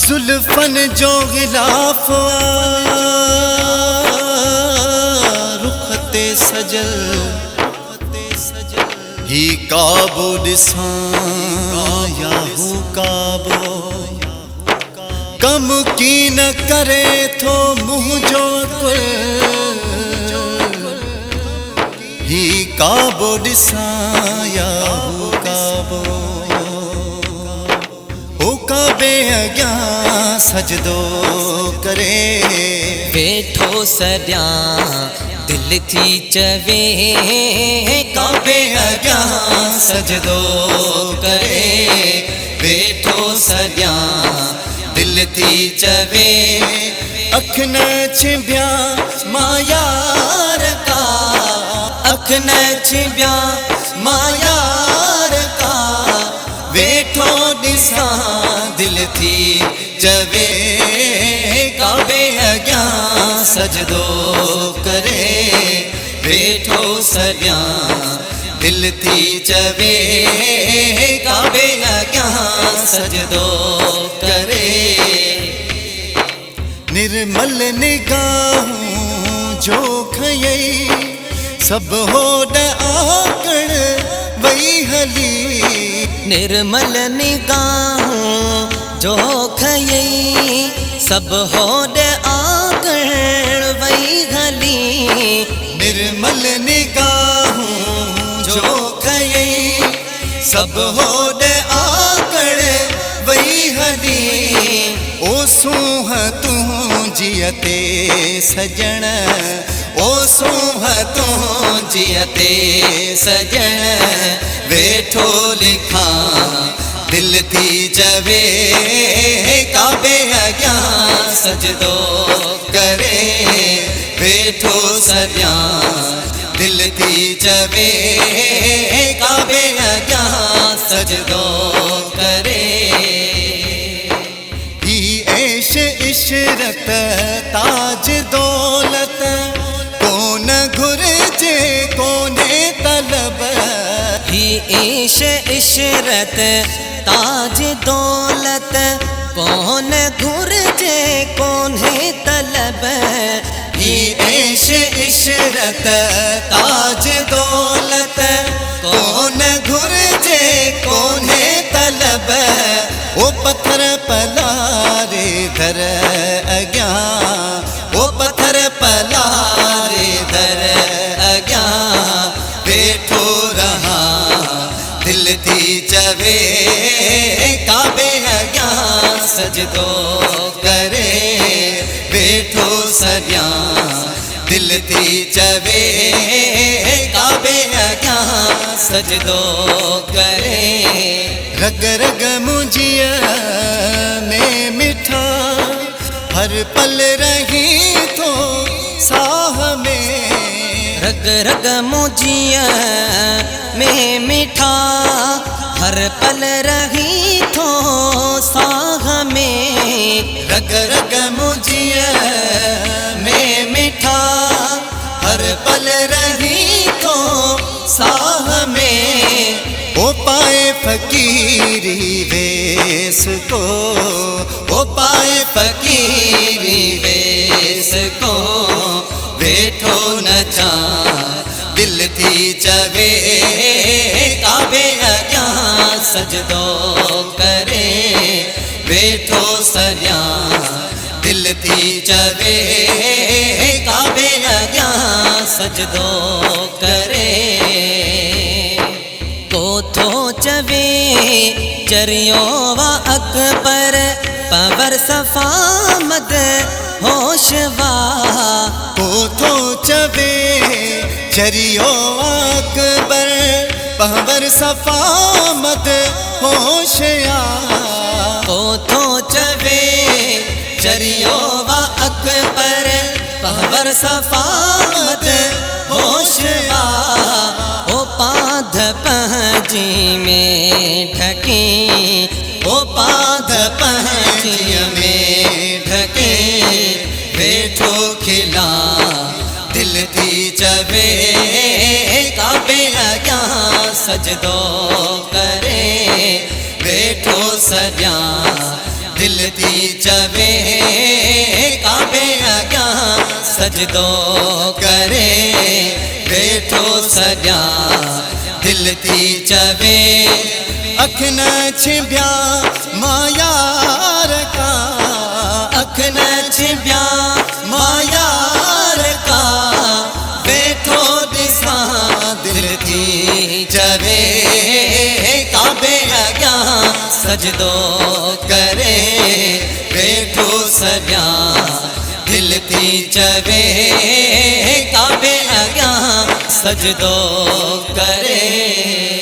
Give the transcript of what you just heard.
जुल्फन जो गिलाफ रुखते सजल ही काबो दिसां याहू काबो कम की न करे थो मुँह जो कुल ही काबो दिसां याहू काबो ओ काबे अग्यां सजदो करे वेठो सॼा दिल थी चवे काबे अग्यां सजदो करे वेठो सॼा दिल थी चवे अख न छिबिया मां यार का अख न छिबिया मां यार का वेठो ॾिसां दिल थी चवे काबे अग्यां सजदो करे वेठो सॼा दिल थी चवे काबे अग्यां सजदो करे निर्मल निगाहूं जो खयई सब होड़ आकड़ वही हली निर्मल निगाहूं जो खयई सब होड़ आकड़ वही हली निर्मल निगाहूं जो खयई सब होड़ आकड़ वही हली ओ सूह तू जियते सजण ओ सूह तू जियते सजण वेठो लिखा दिल थी चवे काबे अग्यां सजदो करे वेठो सॼा दिल थी चवे काबे अग्यां सजदो करे ऐश इशरत ताज दौलत कोन घुर्जे कोने तलब ही ऐश इशरत ताज दौलत कौन घुर्जे कोन्हे तलब ही ऐश इशरत ताज दौलत कौन घुर्जे कोन्हे तलब ओ पत्थर पलारे दर अग्यां ओ पत्थर पलारे दर अग्यां वेठो रहा दिल थी चवे काबे अग्यां सजदो करे वेठो सॼा दिल थी चवे काबे अग्यां सजदो करे रग रग मुझिया में मिठा हर पल रही तो साह में रग रग मुझिया में मिठा हर पल रही थो साह में रग रग मुझिया में मिठा हर पल रही तो साह में ओ पाए फकीरी वेस को ओ पाए फकीरी वेस को वेठो नचा दिल थी चवे काबे अग्यां सजदो करे वेठो सॼा दिल थी चवे काबे अग्यां सजदो करे कोथो चवे चरियो वा अकबर पवर सफ़ा मद होशवा कोथो चवे चरियो अकबर पवर सफ़ा मद होशिया कोथो चवे चरियो वा अकबर पवर सफ़ा मद होशवा ओ पाध पहजी में ढके ओ पाध पहजी में ढके वेठो खिला दिल थी चवे काबे अॻियां सजदो करे वेठो सॼा दिल थी चवे काबे अॻियां सजदो करे वेठो सॼा दिल थी चवे अख न छिबिया मां यार का अख न छिबिया मां यार का वेठो ॾिसां दिल थी चवे काबे अॻियां सजदो करे वेठो सॼा दिल थी चवे काबे अॻियां सजदो करे।